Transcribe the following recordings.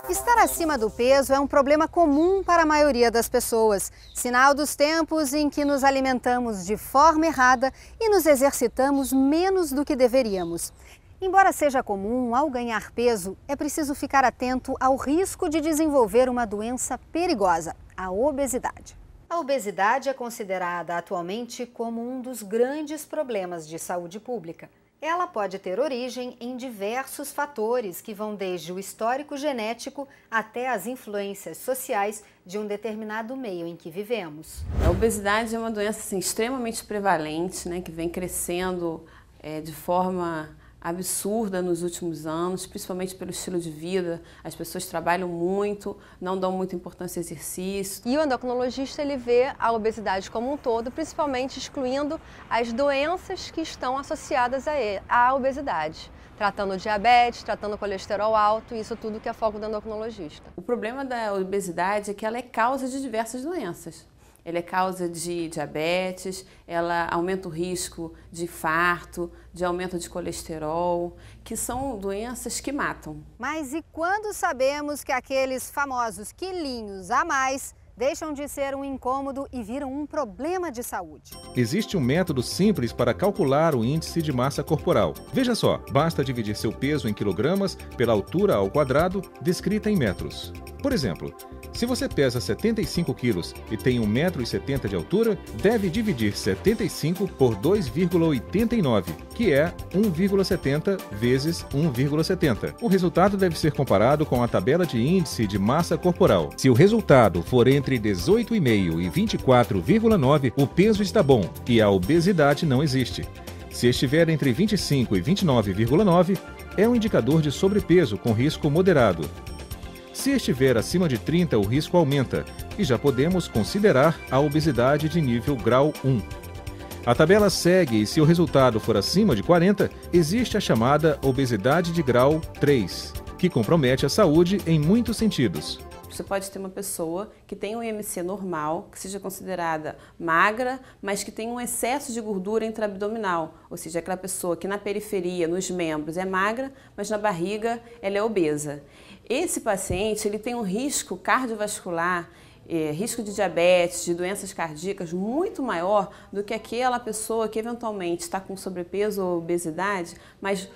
Estar acima do peso é um problema comum para a maioria das pessoas, sinal dos tempos em que nos alimentamos de forma errada e nos exercitamos menos do que deveríamos. Embora seja comum, ao ganhar peso, é preciso ficar atento ao risco de desenvolver uma doença perigosa, a obesidade. A obesidade é considerada atualmente como um dos grandes problemas de saúde pública. Ela pode ter origem em diversos fatores que vão desde o histórico genético até as influências sociais de um determinado meio em que vivemos. A obesidade é uma doença extremamente prevalente, que vem crescendo de forma absurda nos últimos anos, principalmente pelo estilo de vida. As pessoas trabalham muito, não dão muita importância ao exercício. E o endocrinologista ele vê a obesidade como um todo, principalmente excluindo as doenças que estão associadas à obesidade. Tratando diabetes, tratando colesterol alto, isso tudo que é foco do endocrinologista. O problema da obesidade é que ela é causa de diversas doenças. Ela é causa de diabetes, ela aumenta o risco de infarto, de aumento de colesterol, que são doenças que matam. Mas e quando sabemos que aqueles famosos quilinhos a mais deixam de ser um incômodo e viram um problema de saúde? Existe um método simples para calcular o índice de massa corporal. Veja só, basta dividir seu peso em quilogramas pela altura ao quadrado, descrita em metros. Por exemplo, se você pesa 75 quilos e tem 1,70 m de altura, deve dividir 75 por 2,89, que é 1,70 vezes 1,70. O resultado deve ser comparado com a tabela de índice de massa corporal. Se o resultado for entre 18,5 e 24,9, o peso está bom e a obesidade não existe. Se estiver entre 25 e 29,9, é um indicador de sobrepeso com risco moderado. Se estiver acima de 30, o risco aumenta e já podemos considerar a obesidade de nível grau 1. A tabela segue e se o resultado for acima de 40, existe a chamada obesidade de grau 3, que compromete a saúde em muitos sentidos. Você pode ter uma pessoa que tem um IMC normal, que seja considerada magra, mas que tem um excesso de gordura intraabdominal, ou seja, aquela pessoa que na periferia, nos membros, é magra, mas na barriga ela é obesa. Esse paciente ele tem um risco cardiovascular, risco de diabetes, de doenças cardíacas muito maior do que aquela pessoa que eventualmente está com sobrepeso ou obesidade, mas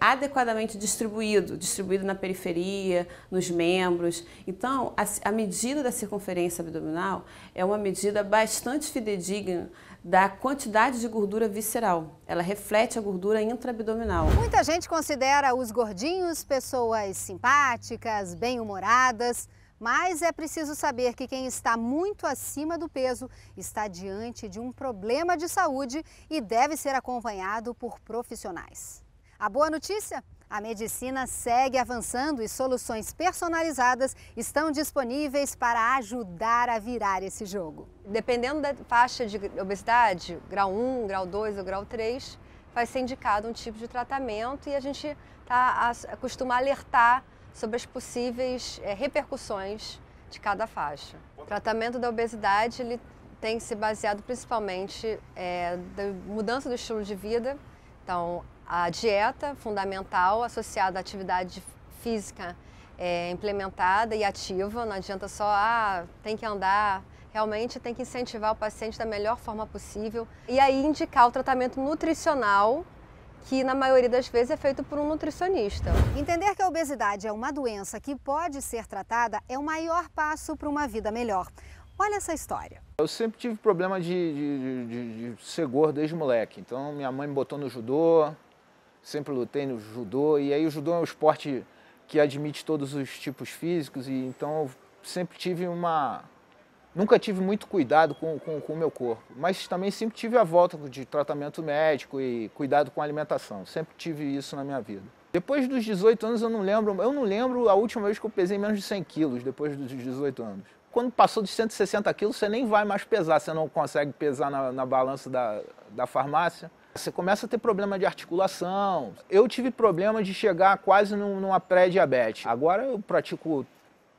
adequadamente distribuído na periferia, nos membros. Então, a medida da circunferência abdominal é uma medida bastante fidedigna da quantidade de gordura visceral. Ela reflete a gordura intraabdominal. Muita gente considera os gordinhos pessoas simpáticas, bem-humoradas, mas é preciso saber que quem está muito acima do peso está diante de um problema de saúde e deve ser acompanhado por profissionais. A boa notícia? A medicina segue avançando e soluções personalizadas estão disponíveis para ajudar a virar esse jogo. Dependendo da faixa de obesidade, grau 1, grau 2 ou grau 3, vai ser indicado um tipo de tratamento e a gente costuma alertar sobre as possíveis repercussões de cada faixa. O tratamento da obesidade ele tem se baseado principalmente da mudança do estilo de vida. Então, a dieta fundamental associada à atividade física implementada e ativa. Não adianta só, tem que andar. Realmente tem que incentivar o paciente da melhor forma possível. E aí indicar o tratamento nutricional, que na maioria das vezes é feito por um nutricionista. Entender que a obesidade é uma doença que pode ser tratada é o maior passo para uma vida melhor. Olha essa história. Eu sempre tive problema de ser gordo desde moleque. Então minha mãe me botou no judô, sempre lutei no judô. E aí o judô é um esporte que admite todos os tipos físicos. E então eu sempre tive nunca tive muito cuidado com o meu corpo, mas também sempre tive a volta de tratamento médico e cuidado com a alimentação. Sempre tive isso na minha vida. Depois dos 18 anos eu não lembro a última vez que eu pesei menos de 100 quilos, depois dos 18 anos. Quando passou dos 160 quilos, você nem vai mais pesar, você não consegue pesar na balança da farmácia. Você começa a ter problema de articulação. Eu tive problema de chegar quase numa pré-diabetes. Agora eu pratico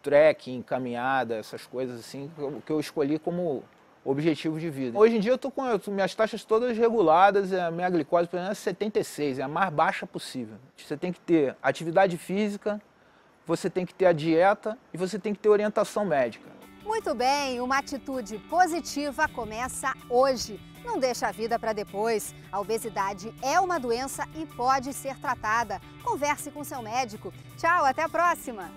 trekking, caminhada, essas coisas assim, que eu escolhi como objetivo de vida. Hoje em dia eu tô com minhas taxas todas reguladas, a minha glicose, por exemplo, é 76, é a mais baixa possível. Você tem que ter atividade física, você tem que ter a dieta e você tem que ter orientação médica. Muito bem, uma atitude positiva começa hoje. Não deixa a vida para depois. A obesidade é uma doença e pode ser tratada. Converse com seu médico. Tchau, até a próxima!